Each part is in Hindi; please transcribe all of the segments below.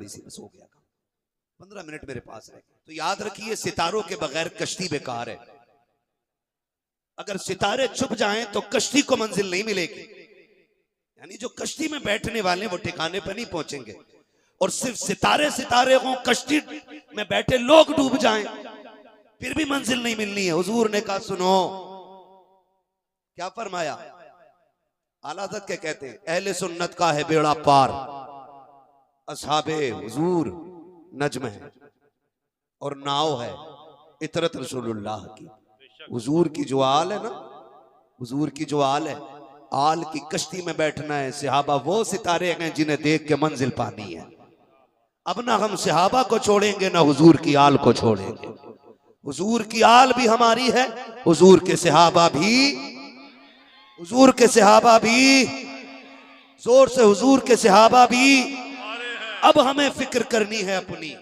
थोड़ी सी, बस हो गया काम, 15 मिनट मेरे पास रहे। तो याद रखिए, सितारों के बगैर कश्ती बेकार है। अगर सितारे छुप जाएं तो कश्ती को मंजिल नहीं मिलेगी। यानी जो कश्ती में बैठने वाले वो ठिकाने पर नहीं पहुंचेंगे, और सिर्फ सितारे सितारे हों, कश्ती में बैठे लोग डूब जाएं फिर भी मंजिल नहीं मिलनी है। हुजूर ने कहा सुनो, क्या फरमाया? आला हज़रत के कहते हैं, अहले सुन्नत का है बेड़ा पार, असहाबे हुजूर नज्म है और नाव है इतरत रसूलुल्लाह की। हुजूर की जो आल है ना, हुजूर की जो आल है, आल की कश्ती में बैठना है। सहाबा वो सितारे हैं जिन्हें देख के मंजिल पानी है। अब ना हम सहाबा को छोड़ेंगे ना हुजूर की आल को छोड़ेंगे। हुजूर की आल भी हमारी है, हुजूर के सहाबा भी, हुजूर के सहाबा भी, जोर से हुजूर के सहाबा भी। अब हमें फिक्र करनी है अपनी।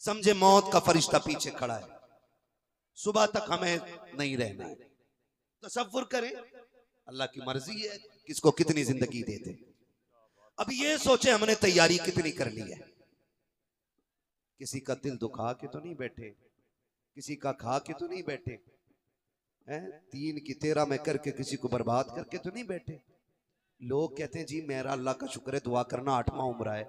समझे मौत का फरिश्ता पीछे खड़ा है, सुबह तक हमें नहीं रहना है। तसव्वुर करें, अल्लाह की मर्जी है किसको कितनी जिंदगी देते। अब ये सोचे हमने तैयारी कितनी कर ली है। किसी का दिल दुखा के तो नहीं बैठे, किसी का खा के तो नहीं बैठे हैं, 3 की 13 में करके किसी को बर्बाद करके तो नहीं बैठे। लोग कहते हैं जी मेरा अल्लाह का शुक्र है, दुआ करना 8वां उम्र है।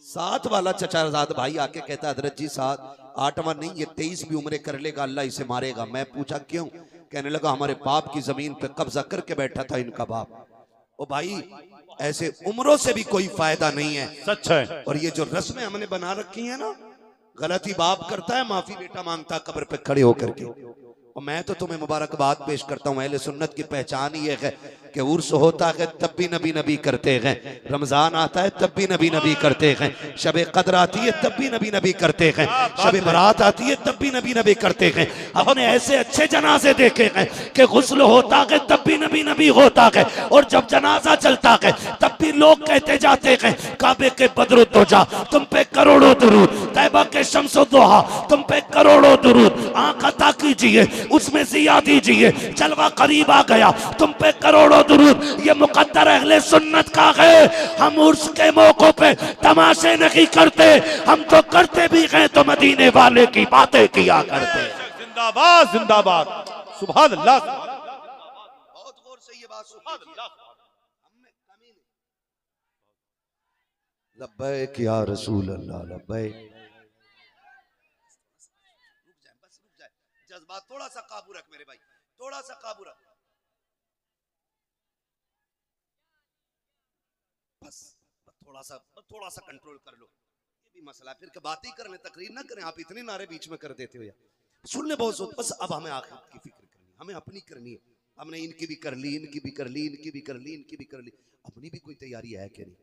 7 वाला चचाजाद भाई आके कहता है हजरत जी 8वां नहीं, ये 23 भी उम्र कर लेगा, अल्लाह इसे मारेगा। मैं पूछा क्यों? कहने लगा हमारे बाप की जमीन पे कब्जा करके बैठा था इनका बाप। ओ भाई, ऐसे उम्रों से भी कोई फायदा नहीं है। सच है। और ये जो रस्में हमने बना रखी है ना, गलती बाप करता है, माफी बेटा मांगता कब्र पे खड़े होकर के। और मैं तो तुम्हें मुबारकबाद पेश करता हूँ, अहले सुन्नत की पहचान ये है कि उर्स होता है तब भी नबी नबी करते हैं, रमजान आता है तब भी नबी नबी करते हैं, शबे कद्र आती है तब भी नबी नबी करते हैं, शबे बरात आती है तब भी नबी नबी करते हैं। हमने ऐसे अच्छे जनाजे देखे हैं कि गुस्ल होता है तब भी नबी नबी होता है, और जब जनाजा चलता है तब भी लोग कहते जाते हैं काबे के बदरुद्दोजा तुम पे करोड़ों दुरूद, तैबा के शम्सुद्दोहा तुम पे करोड़ों दुरूद, आंख अता कीजिए उसमें जिया दीजिए, जलवा करीब आ गया तुम पे करोड़ों दुरूद। ये मुकद्दर अहले सुन्नत का है। हम उर्स के मौकों पे तमाशे नहीं करते, हम तो करते भी हैं तो मदीने वाले की बातें किया करते। जिंदाबाद जिंदाबाद, सुभान अल्लाह। बहुत गौर से ये बात सुभान अल्लाह। लब्बैक या रसूल अल्लाह लब्बैक। जज्बात थोड़ा सा काबू रख मेरे भाई, थोड़ा सा काबू रख, बस थोड़ा सा कंट्रोल कर लो। ये भी मसला, फिर बात ही करने तकरीर ना करें, आप इतने नारे बीच में कर देते हो यार, सुनने बहुत सोच। बस अब हमें आखिरत की फिक्र करनी, हमें अपनी करनी है। हमने इनकी भी कर ली, इनकी भी कर ली, इनकी भी कर ली, इनकी भी कर ली, अपनी भी कोई तैयारी है कि नहीं?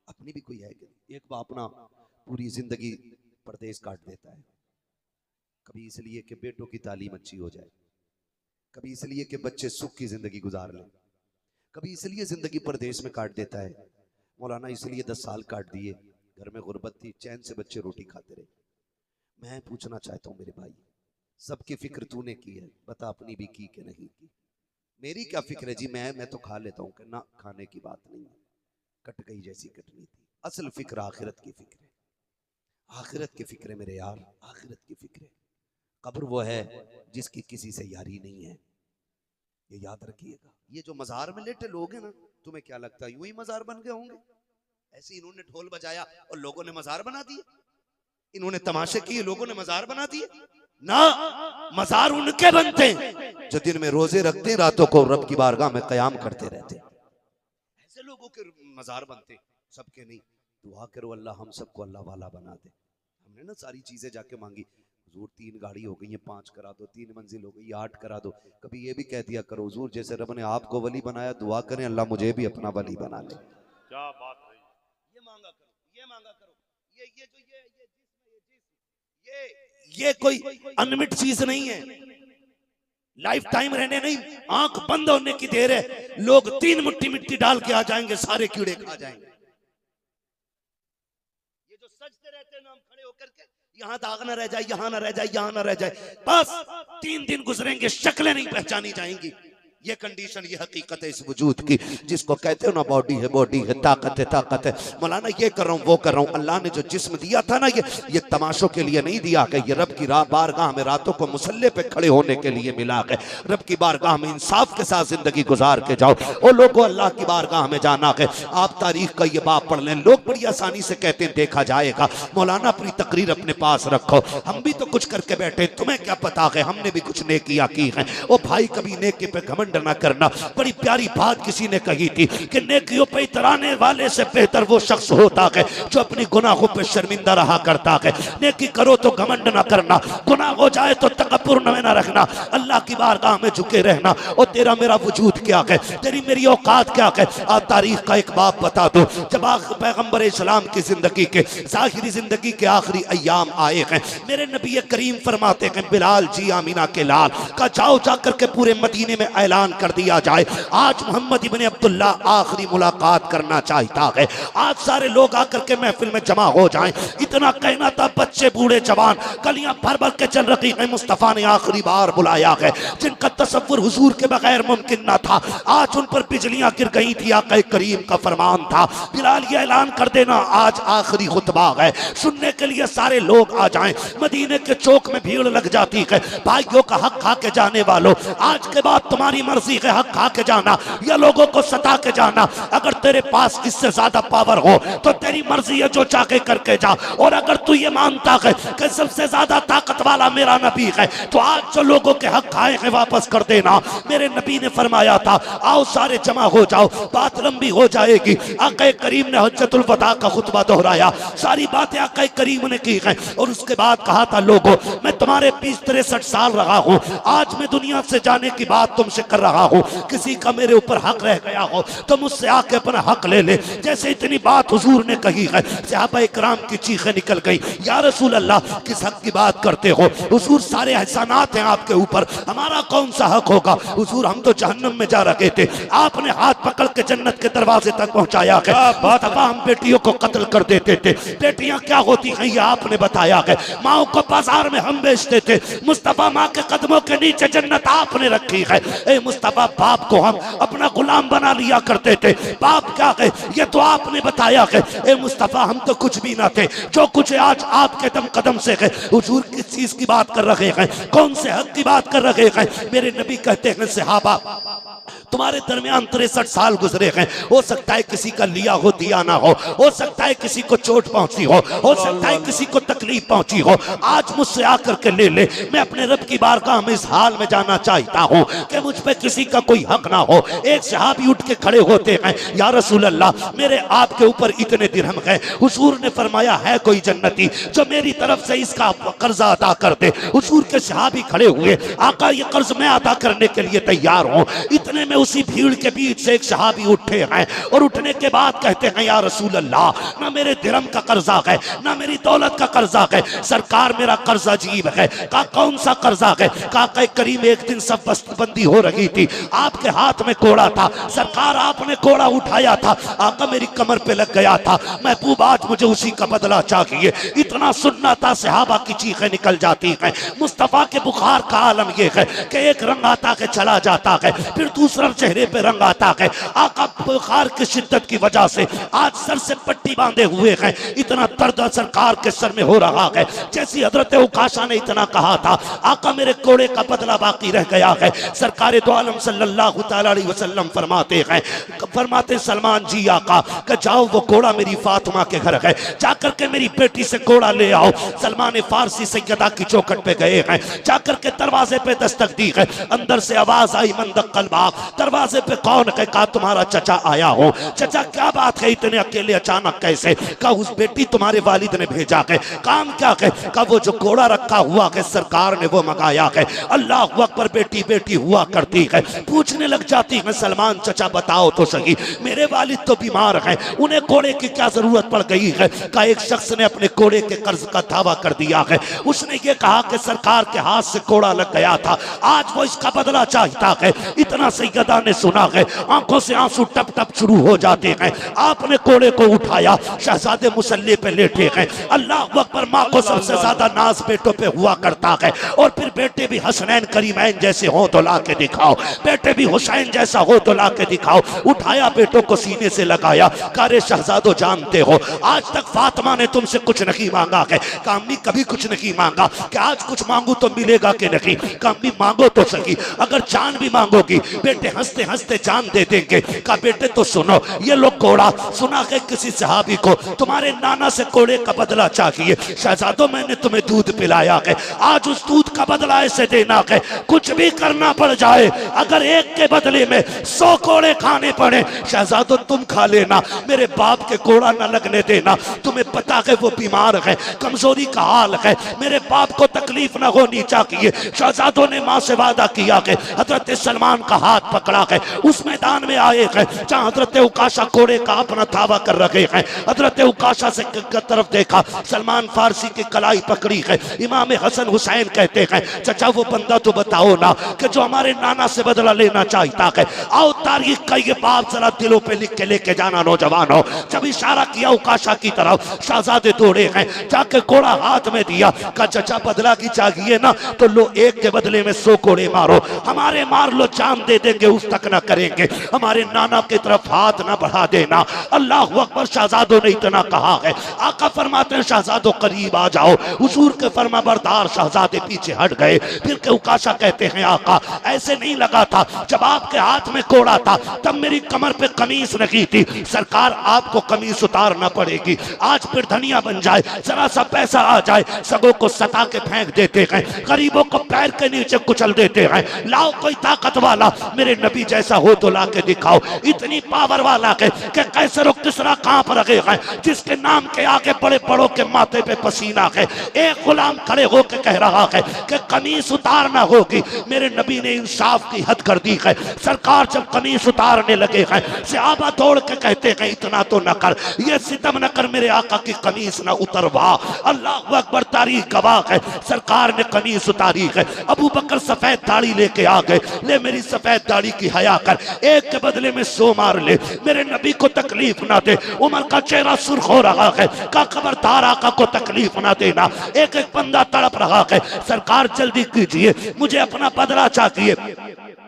अपनी भी कोई है कि नहीं? एक बाप अपना पूरी जिंदगी परदेश काट देता है, कभी इसलिए कि बेटों की तालीम अच्छी हो जाए, कभी इसलिए कि बच्चे सुख की जिंदगी गुजार लें, कभी इसलिए जिंदगी परदेश में काट देता है। मौलाना इसलिए 10 साल काट दिए, घर में गुर्बत थी, चैन से बच्चे रोटी खाते रहे। मैं पूछना चाहता हूँ मेरे भाई, सबकी फिक्र तूने की है, बता अपनी भी की कि नहीं की? मेरी क्या फिक्र है जी, मैं तो खा लेता हूँ, ना खाने की बात नहीं है, कट गई जैसी कटनी थी। असल फिक्र आखिरत की फिक्र है, आखिरत की फिक्र है मेरे यार, आखिरत की फिक्र है। कब्र वो है जिसकी किसी से यारी नहीं है, ये याद रखिएगा। ये जो मजार में लेटे लोग हैं ना, तुम्हें क्या लगता है यूं ही मजार बन गए होंगे? ऐसे इन्होंने ढोल बजाया और लोगों ने मजार बना दिए, इन्होंने तमाशे किए लोगों ने मजार बना दिए ना। मजार उनके बनते हैं जो दिन में रोजे रखते, रातों को रब की बारगाह में कयाम करते रहते। ऐसे लोगों के मजार बनते, सबके नहीं। दुआ करो अल्लाह हम सबको अल्लाह वाला बना दे। हमने ना सारी चीजें जाके मांगी, हुजूर 3 गाड़ी हो गई है, 5 करा दो, 3 मंजिल हो गई, 8 करा दो। कभी ये भी कह दिया करो हुजूर जैसे रब ने आपको वली बनाया, दुआ करें अल्लाह मुझे भी अपना वली बना ले। क्या बात है। ये मांगा करो, ये मांगा करो। ये कोई अनमिट चीज नहीं है, लाइफ टाइम रहने नहीं, आंख बंद होने की देर है। लोग 3 मुट्ठी मिट्टी डाल के आ जाएंगे, सारे कीड़े खा जाएंगे। ये जो सजते रहते हैं ना, हम खड़े होकर के, यहाँ दाग ना रह जाए, यहाँ ना रह जाए, यहाँ ना रह जाए, बस 3 दिन गुजरेंगे, शक्लें नहीं पहचानी जाएंगी। ये कंडीशन, ये हकीकत है इस वजूद की, जिसको कहते हो ना बॉडी है, बॉडी है, ताकत है, ताकत है। मौलाना ये कर रहा हूँ, वो कर रहा हूँ। अल्लाह ने जो जिस्म दिया था ना, ये तमाशों के लिए नहीं दिया कि ये रब की बारगाह में रातों को मुसल्ले पे खड़े होने के लिए मिला है। रब की बारगाह में इंसाफ के साथ जिंदगी गुजार के जाओ। और लोगों, अल्लाह की बारगाह में जाना है। आप तारीख का ये बाप पढ़ लें, लोग बड़ी आसानी से कहते हैं देखा जाएगा। मौलाना अपनी तकरीर अपने पास रखो, हम भी तो कुछ करके बैठे, तुम्हें क्या पता है हमने भी कुछ नेकियां की हैं। ओ भाई, कभी नेकी पे घमंड न करना। बड़ी प्यारी बात किसी ने कही थी कि नेकियों पे इतराने वाले से बेहतर वो शख्स होता है जो अपनी गुनाहों पे शर्मिंदा रहा करता है। नेकी करो तो घमंड न करना, गुनाह हो जाए तो तकब्बुर न रखना, अल्लाह की बारगाह में झुके रहना। और तेरा मेरा वजूद क्या है, तेरी मेरी औकात क्या है। आज तारीख का एक बाप बता दो, जब पैगंबर इस्लाम की जिंदगी के ज़ाहिरी जिंदगी के आखिरी अय्याम आए हैं, मेरे नबी करीम फरमाते हैं बिलाल जी आमीना के लाल का जाओ जाकर के पूरे मदीने में ऐलान कर दिया जाए, आज मोहम्मद इब्ने अब्दुल्ला आखिरी मुलाकात करना चाहता है। आज सारे लोग आकर के महफिल में जमा हो जाएं। इतना कहना था, बच्चे बूढ़े जवान गलियां भर भर के चल रही है। मुस्तफा ने आखिरी बार बुलाया है, जिनका तसव्वुर हुजूर के बगैर मुमकिन न था। आज उन पर बिजलियां गिर गई थी। आका करीम का फरमान था, बिलाल ये ऐलान कर देना आज आखिरी खुतबा है, सुनने के लिए सारे लोग आ जाएं। मदीने के चौक में भीड़ लग जाती है। भाइयों का हक खा के जाने वालों, आज के बाद तुम्हारी मर्जी है, हक खा के जाना या लोगों को सता के जाना। अगर तेरे पास इससे ज्यादा पावर हो तो तेरी मर्जी है, जो चाहे करके जा। और अगर तू ये मानता है कि सबसे ज्यादा ताकत वाला मेरा नबी है, तो आज जो लोगों के हक खाए हैं वापस कर देना। मेरे नबी ने फरमाया था, आओ सारे जमा हो जाओ, बात लंबी हो जाएगी। आका करीम ने हज्जतुल वदा का खुतबा दोहराया, सारी बातें आका करीम ने की हैं। और उसके बाद कहा था, लोगों मैं तुम्हारे 63 साल रहा हूँ, आज मैं दुनिया से जाने की बात तुमसे कर रहा हूँ। किसी का मेरे ऊपर हक रह गया हो तो मुझसे आके अपना हक ले ले। जैसे इतनी बात हुजूर ने कही है, सहाबा इकराम की चीखें निकल गई, या रसूल अल्लाह किस हक की बात करते हो हुजूर, सारे एहसानात हैं आपके ऊपर, हमारा कौन सा हक होगा। हुजूर हम तो जहन्नम में जा रहे थे, आपने हाथ पकड़ के जन्नत के दरवाजे तक पहुंचाया है। मुस्तफा हम बेटियों को कत्ल कर देते थे, बेटियां क्या होती हैं ये आपने बताया है। माओ को बाजार में हम बेचते थे, मुस्तफा माँ के कदमों के नीचे जन्नत आपने रखी है। ए मुस्तफा, बाप को हम अपना गुलाम बना लिया करते थे, बाप क्या है ये तो आपने बताया है। ए मुस्तफा, हम तो कुछ भी ना थे, जो कुछ आज आपके दम कदम से है। हुजूर किस चीज की बात कर रहे हैं, कौन से हक की बात कर रहे हैं। मेरे नबी कहते हैं, सहाबा तुम्हारे दरमियान 63 साल गुजरे हैं, हो सकता है किसी का लिया हो दिया ना हो सकता है किसी को चोट पहुंची हो सकता है किसी को तकलीफ पहुंची हो। आज मुझसे आकर के ले ले, मैं अपने रब की बारगाह में इस हाल में जाना चाहता हूं कि मुझ पे किसी का कोई हक ना हो। एक सहाबी उठ के खड़े होते हैं, या रसूल अल्लाह मेरे आपके ऊपर इतने दिरहम है। हुजूर ने फरमाया, है कोई जन्नती जो मेरी तरफ से इसका कर्जा अदा कर दे। हुजूर के सहाबी खड़े हुए, आका ये कर्ज मैं अदा करने के लिए तैयार हूं। इतने में उसी भीड़ के बीच से एक सहाबी उठे हैं और उठने के बाद कहते हैं, या रसूल अल्लाह ना मेरे दिरहम का कर्जा है ना मेरी दौलत का कर्जा है, सरकार मेरा कर्जा अजीब है। का कौन सा कर्जा है? काका करीम एक दिन सब बस्ती हो रही थी, आपके हाथ में कोड़ा था, सरकार आपने कोड़ा उठाया था, आका मेरी कमर पे लग गया था, महबूब आज मुझे उसी का बदला चाहिए। इतना सुनना था, सहाबा की चीखें निकल जाती हैं। मुस्तफा के बुखार का आलम यह है कि एक रंग आता है चला जाता है, फिर दूसरा चेहरे पे रंग आता है। आका बुखार की शिद्दत की वजह से आज सर से पट्टी बांधे हुए हैं, इतना दर्द सरकार के सर में हो रहा है। जैसी हजरत उकाशा ने इतना कहा था, आका मेरे कोड़े का बदला बाकी रह गया है। सरकार दो आलम सल्लल्लाहु तआला अलैहि वसल्लम फरमाते सलमान जी आका कि जाओ वो कोड़ा मेरी फातिमा के घर है, जाकर के मेरी बेटी से कोड़ा ले आओ। सलमान फारसी सैयदा की चौखट पे गए हैं, जाकर के दरवाजे पे दस्तक दी है। अंदर से आवाज आई, मंदक कलबा। दरवाजे पे कौन है? कहा तुम्हारा चचा आया हो। चचा क्या बात है, इतने अकेले अचानक कैसे? कहा उस बेटी तुम्हारे वालिद ने भेजा है। काम क्या है? कहा वो जो कोड़ा रखा हुआ है सरकार ने वो मंगाया है। अल्लाह अकबर, बेटी बेटी हुआ करती है। पूछने लग जाती है, सलमान चचा बताओ तो सही, मेरे वालिद तो बीमार हैं, उन्हें कोड़े की क्या जरूरत पड़ गई है? का एक शख्स ने अपने कोड़े के कर्ज का दावा कर दिया है। उसने ये कहा कि सरकार के हाथ से कोड़ा लग गया था, आज वो इसका बदला चाहता है। इतना सैयद वालिदा ने सुना है, आंखों से आंसू टप टप शुरू हो जाते हैं। आपने कोड़े को उठाया, शहजादे मुसल्ले पे लेटे हैं। अल्लाह अकबर। माँ को सबसे ज्यादा नाज बेटों पे हुआ करता है। और फिर बेटे भी हसनैन करीमैन जैसे हो तो ला के दिखाओ, बेटे भी हुसैन जैसा हो तो ला के दिखाओ। उठाया बेटों को सीने से लगाया, कारे शहजादो जानते हो आज तक फातिमा ने तुमसे कुछ नहीं मांगा है। कामी कभी कुछ नहीं मांगा कि आज कुछ मांगू तो मिलेगा कि नहीं। कामी मांगो तो सही, अगर जान भी मांगोगी बेटे हंसते हंसते जान दे देंगे। का बेटे तो सुनो, ये लो कोड़ा। सुना है किसी सहाबी को तुम्हारे नाना से कोड़े का बदला चाहिए। शहजादो मैंने तुम्हें दूध पिलाया है, आज उस दूध का बदला ऐसे देना है कुछ भी करना पड़ जाए, अगर एक के बदले में 100 कोड़े खाने पड़े शहजादो तुम खा लेना, मेरे बाप के कोड़ा न लगने देना। तुम्हें पता है वो बीमार है, कमजोरी का हाल है, मेरे बाप को तकलीफ न होनी चाहिए। शहजादों ने माँ से वादा किया कि हजरत सलमान का हाथ पकड़ा है, उस मैदान में आए हैं जहाँ हजरत उकाशा कोड़े का अपना थावा कर रखे हैं। हजरत उकाशा से तरफ देखा, सलमान फारसी की कलाई पकड़ी है। इमाम हसन हुसैन कहते हैं चचा वो बंदा तो बताओ ना कि जो हमारे नाना से बदला लेना चाहता है। आओ तारीख का ये बात जरा दिलों पे लिख के लेके जाना नौजवानों। जब इशारा किया उकाशा की तरफ, शहजादे दौड़े हैं, जाके कोड़ा हाथ में दिया। कहा चचा बदला की चाहिए ना तो लो, एक के बदले में 100 कोड़े मारो, हमारे मार लो जान दे देंगे, उस तक ना करेंगे, हमारे नाना की तरफ हाथ ना बढ़ा देना। अल्लाह अकबर। शहजादों ने इतना कहा है, आका फरमाते हैं शहजादों करीब आ जाओ। हुजूर के फरमा बरदार शहजादे पीछे हट गए। फिर के उकाशा कहते हैं आका ऐसे नहीं लगा था, जब आपके हाथ में कोड़ा था तब मेरी कमर पे कमीज नहीं थी, सरकार आपको कमीज उतारना पड़ेगी। आज फिर धनिया बन जाए, जरा सा पैसा आ जाए, सगों को सता के फेंक देते हैं, गरीबों को पैर के नीचे कुचल देते हैं। लाओ कोई ताकत वाला, मेरे नबी जैसा हो तो ला के दिखाओ। इतनी पावर वाला के कि कैसर और किसरा कांप रहे हैं, जिसके नाम के आगे बड़े बड़ों के माथे पे पसीना है। एक गुलाम खड़े होकर कह रहा है कि कमीज उतारना होगी। मेरे नबी ने इंसाफ की हद कर दी है। सरकार जब कमीज उतारने लगे हैं, सहाबा दौड़ के कहते हैं इतना तो न कर, ये सितम न कर, मेरे आका की कमीज न उतरवा। अल्लाह अकबर। तारीख गवाह है, सरकार ने कमीज उतारी है। अबू बकर सफेद दाढ़ी लेके आ गए, ले मेरी सफेद दाढ़ी की हया कर, एक के बदले में 100 मार ले, मेरे नबी को तकलीफ ना दे। उमर का चेहरा सुर्ख हो रहा है, का खबरदार आका को तकलीफ ना देना। एक एक बंदा तड़प रहा है, सरकार जल्दी कीजिए, मुझे अपना बदला चाहिए।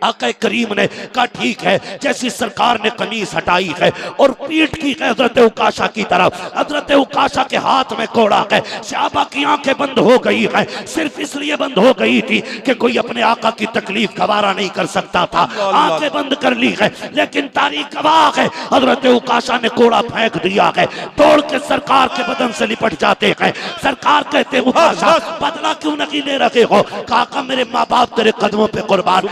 आका करीम ने कहा ठीक है। जैसी सरकार ने कमीज हटाई है और पीठ की है हजरत उकाशा की तरफ, हजरत उकाशा के हाथ में कोड़ा है। सहाबा की आंखें बंद हो गई है, सिर्फ इसलिए बंद हो गई थी कि कोई अपने आका की तकलीफ गवारा नहीं कर सकता था, आंखें बंद कर ली है। लेकिन तारीख गवाह है, हजरत उकाशा ने कोड़ा फेंक दिया है, दौड़ के सरकार के बदन से लिपट जाते हैं। सरकार कहते हैं उकाशा बदला क्यों नहीं ले रहे हो? काका मेरे माँ बाप तेरे कदमों पे कुर्बान,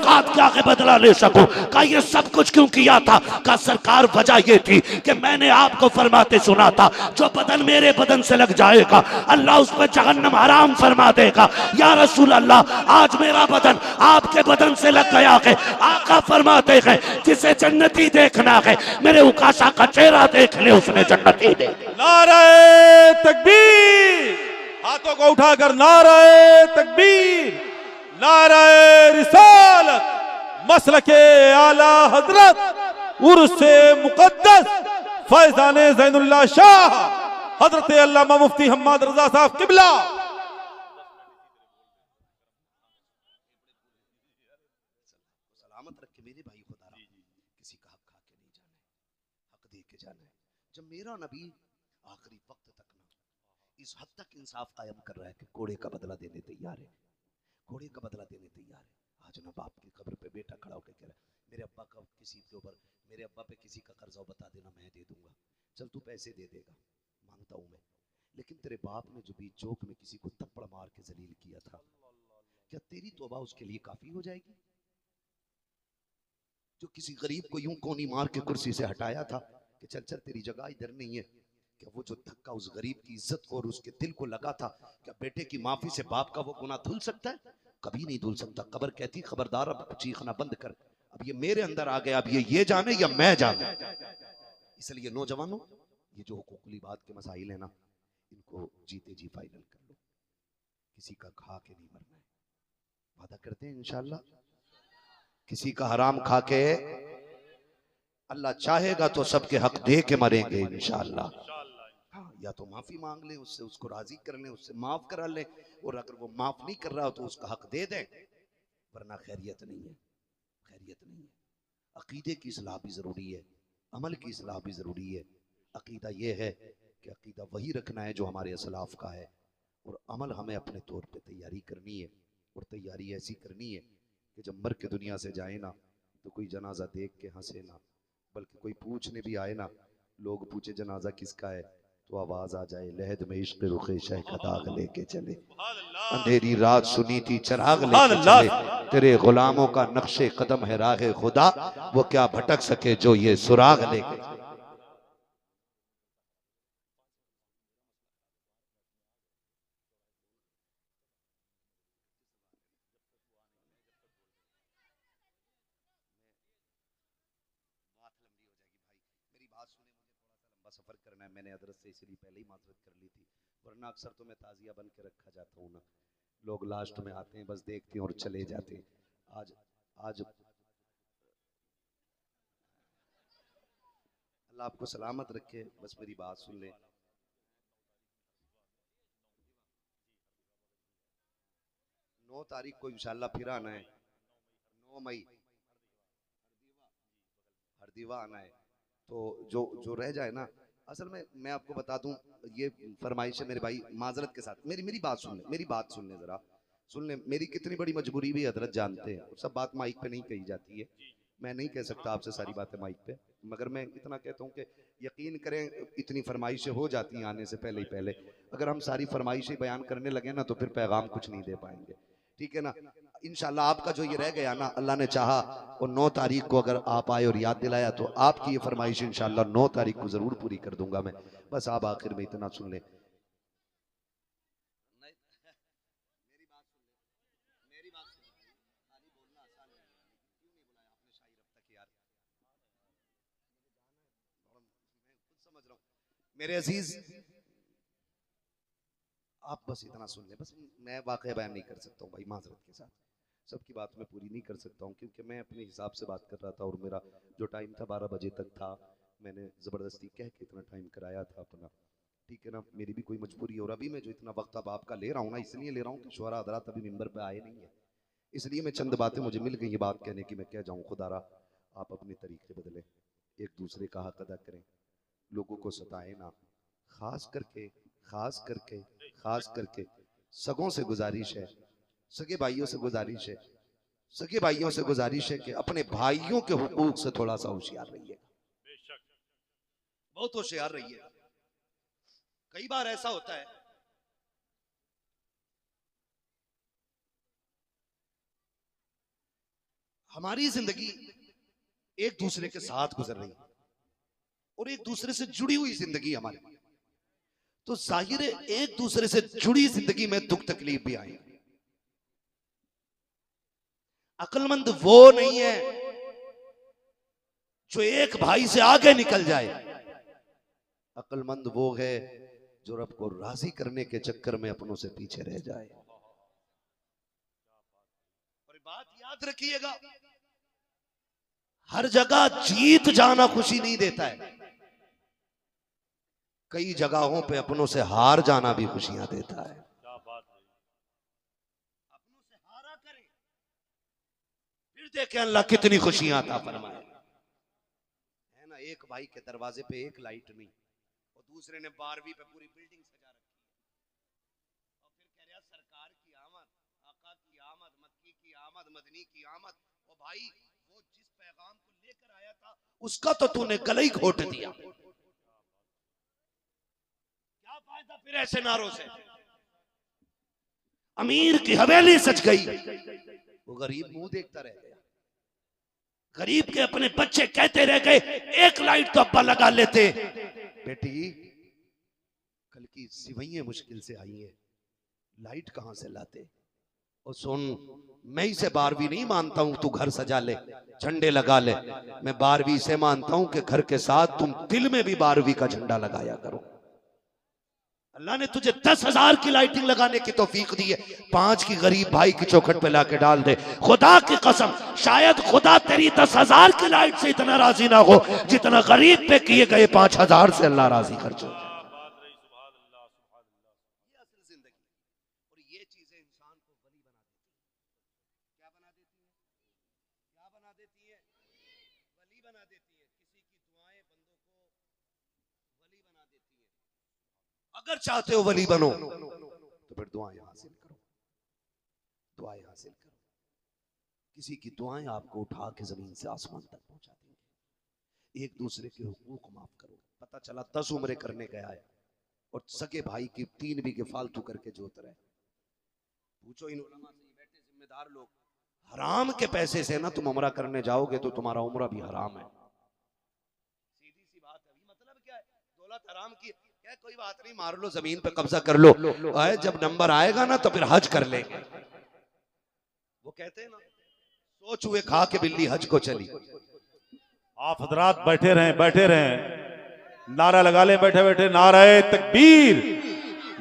क्या के बदला ले सकूं? का ये सब कुछ क्यों किया था? का सरकार वजह ये थी कि मैंने आपको फरमाते सुना था जो बदन मेरे बदन से लग जाएगा अल्लाह उस पर जहन्नम हराम फरमा देगा। या रसूल अल्लाह आज मेरा बदन आपके बदन से लग गया है। आका फरमाते हैं जिसे जन्नती देखना है मेरे उकाशा का चेहरा देख ले, उसने जन्नती दे। नारे तकबीर, हाथों को उठाकर नारे तकबीर, नारे रिसालत, मसलके आला हजरत उर्से मुकद्दस फैजाने ज़ैनुल्लाह शाह हजरत अल्लामा मुफ्ती हम्माद रजा साहब किबला। सलामत रखे मेरे भाई खुदा, किसी का हक खा के नहीं जाना है, हक दे के जाना है। जब मेरा नबी आखिरी वक्त तक ना इस हद तक इंसाफ कायम कर रहा है कि कोड़े का बदला देने तैयार है, घोड़े का बदला देने तैयार है। आज ना बाप की कब्र पे बेटा खड़ा होकर कह रहा है मेरे अब्बा का किसी के ऊपर, मेरे अब्बा पे किसी का कर्जा बता देना, मैं दे दूंगा, चल तू पैसे दे देगा, मांगता हूं मैं। लेकिन तेरे बाप ने जो बीच चौक में किसी को थप्पड़ मार के जलील किया था, क्या तेरी तौबा उसके लिए काफी हो जाएगी? जो किसी गरीब को यूं कोनी मार के कुर्सी से हटाया था कि चल चल तेरी जगह इधर नहीं है, क्या वो जो धक्का उस गरीब की इज्जत को और उसके दिल को लगा था, क्या बेटे की माफी से बाप का वो गुनाह धुल सकता है? कभी नहीं धुल सकता। कब्र कहती खबरदार अब चीखना बंद कर, अब ये मेरे अंदर आ गया, अब ये जाने या मैं जाने। इसलिए नौजवानों ये जो हुकूकी बात के मसाइल है ना, इनको जीते जी फाइनल कर लो, किसी का खा के नहीं मरना है। वादा करते हैं इंशाअल्लाह। किसी का हराम खा के अल्लाह चाहेगा तो सबके हक दे के मरेंगे इंशाअल्लाह। हाँ, या तो माफी मांग ले उससे, उसको राजी कर ले, उससे माफ करा ले, और अगर वो माफ नहीं कर रहा हो तो उसका हक दे दे, वरना खैरियत नहीं है, खैरियत नहीं है। अकीदे की इस्लाह भी जरूरी है, अमल की इस्लाह भी जरूरी है। अकीदा ये है कि अकीदा वही रखना है जो हमारे असलाफ का है, और अमल हमें अपने तौर पे तैयारी करनी है, और तैयारी ऐसी करनी है कि जब मर के दुनिया से जाए ना तो कोई जनाजा देख के हंसे ना, बल्कि कोई पूछने भी आए ना, लोग पूछे जनाजा किसका है, तो आवाज आ जाए लहद में इश्क रुखे शह का दाग लेके चले, अंधेरी रात सुनी थी चराग लेके चले, तेरे गुलामों का नक्शे कदम है राहे खुदा, वो क्या भटक सके जो ये सुराग लेके चले। सफर करना है, मैंने हजरत से इसलिए पहले ही माजरत कर ली थी, वरना अक्सर तो मैं ताजिया बन के रखा जाता हूँ ना, लोग लास्ट में आते हैं बस देखते हैं और चले जाते हैं। आज आज अल्लाह आपको सलामत रखे, बस मेरी बात सुन ले। 9 तारीख को इंशाल्लाह फिर आना है, 9 मई हरदीवा आना है, तो जो रह जाए ना, असल में मैं आपको बता दूं, ये फरमाइश है मेरे भाई, माजरत के साथ मेरी बात सुन ले, मेरी बात सुन ले जरा, सुन ले, मेरी कितनी बड़ी मजबूरी भी हजरत जानते हैं, सब बात माइक पे नहीं कही जाती है, मैं नहीं कह सकता आपसे सारी बातें माइक पे, मगर मैं इतना कहता हूँ कि यकीन करें इतनी फरमाइशें हो जाती हैं आने से पहले ही पहले, अगर हम सारी फरमाइशें बयान करने लगे ना तो फिर पैगाम कुछ नहीं दे पाएंगे, ठीक है ना। इंशाल्लाह आपका जो ये रह गया ना, अल्लाह ने चाहा और 9 तारीख को अगर आप आए और याद दिलाया तो आपकी ये फरमाइश इंशाल्लाह 9 तारीख को जरूर पूरी कर दूंगा मैं। बस आप आखिर में इतना सुन ले, मेरे अजीज आप बस इतना सुन ले, बस मैं वाकया बयान नहीं कर सकता हूँ भाई, माजरत के साथ सबकी बात मैं पूरी नहीं कर सकता हूँ, क्योंकि मैं अपने हिसाब से बात कर रहा था और मेरा जो टाइम था 12 बजे तक था, मैंने ज़बरदस्ती कह के इतना टाइम कराया था अपना, ठीक है ना, मेरी भी कोई मजबूरी है, और अभी मैं जो इतना वक्त अब आपका ले रहा हूँ ना, इसलिए ले रहा हूँ कि शुरा हज़रात अभी मिंबर पे आए नहीं है, इसलिए मैं चंद बातें मुझे मिल गई ये बात कहने की, मैं कह जाऊँ खुदारा आप अपने तरीके बदलें, एक दूसरे का हक अदा करें, लोगों को सताएं ना, खास करके सगों से गुजारिश है, सगे भाइयों से गुजारिश है, सगे भाइयों से गुजारिश है कि अपने भाइयों के हुकूक से थोड़ा सा होशियार रहिए, बहुत होशियार रहिए। कई बार ऐसा होता है हमारी जिंदगी एक दूसरे के साथ गुजर रही है और एक दूसरे से जुड़ी हुई जिंदगी हमारी, तो जाहिर है एक दूसरे से जुड़ी जिंदगी में दुख तकलीफ भी आए। अक्लमंद वो नहीं है जो एक भाई से आगे निकल जाए, अक्लमंद वो है जो रब को राजी करने के चक्कर में अपनों से पीछे रह जाए। और बात याद रखिएगा, हर जगह जीत जाना खुशी नहीं देता है, कई जगहों पे अपनों से हार जाना भी खुशियां देता है। अपनों से हारा करें फिर देखें अल्लाह कितनी खुशियां अता फरमाए, है ना। एक भाई के दरवाजे पे एक लाइट नहीं और दूसरे ने 12वीं पे पूरी बिल्डिंग सजा रखी है, और फिर कह रहा सरकार की आमद, आका की आमद, मक्की की आमद, मदनी की आमद। और भाई वो जिस पैगाम को लेकर आया था उसका तो तूने गला ही घोट दिया, क्या फायदा फिर ऐसे नारों से। अमीर की हवेली सज गई, वो गरीब मुंह देखता रह गया, गरीब के अपने बच्चे कहते रह गए एक लाइट तो अब्बा लगा लेते। बेटी कल की सिवैयां मुश्किल से आई है, लाइट कहां से लाते। और सुन, मैं इसे 12वीं नहीं मानता हूं तू घर सजा ले, झंडे लगा ले, मैं 12वीं से मानता हूं कि घर के साथ तुम दिल में भी 12वीं का झंडा लगाया करो। अल्लाह ने तुझे 10,000 की लाइटिंग लगाने की तौफीक दी है, 5 की गरीब भाई की चौखट पे लाके डाल दे। खुदा की कसम, शायद खुदा तेरी 10,000 की लाइट से इतना राजी ना हो जितना गरीब पे किए गए 5,000 से अल्लाह राजी कर जो। अगर चाहते हो वली बनो तो फिर दुआएं हासिल करो, दुआएं हासिल करो। किसी की दुआएं आपको उठा के जमीन से आसमान तक पहुंचा देंगे। एक दूसरे के हुकूक माफ करो। पता चला 10 उम्रे करने गया है और सगे भाई की 3 बीघे फालतू करके जोत रहे। पूछो इन उलमा से, ये बैठे जिम्मेदार लोग, हराम के पैसे से ना तुम उम्रा करने जाओगे तो तुम्हारा उम्रा भी हराम है। सीधी सी बात है। मतलब क्या है? दौलत हराम की क्या, कोई बात नहीं, मार लो, जमीन पे कब्जा कर लो, जब नंबर आएगा ना तो फिर हज कर लेंगे। वो कहते हैं ना, 100 चूहे खा के बिल्ली हज को चली। आप हजरात बैठे रहें, नारा लगा ले बैठे बैठे, नाराए तकबीर,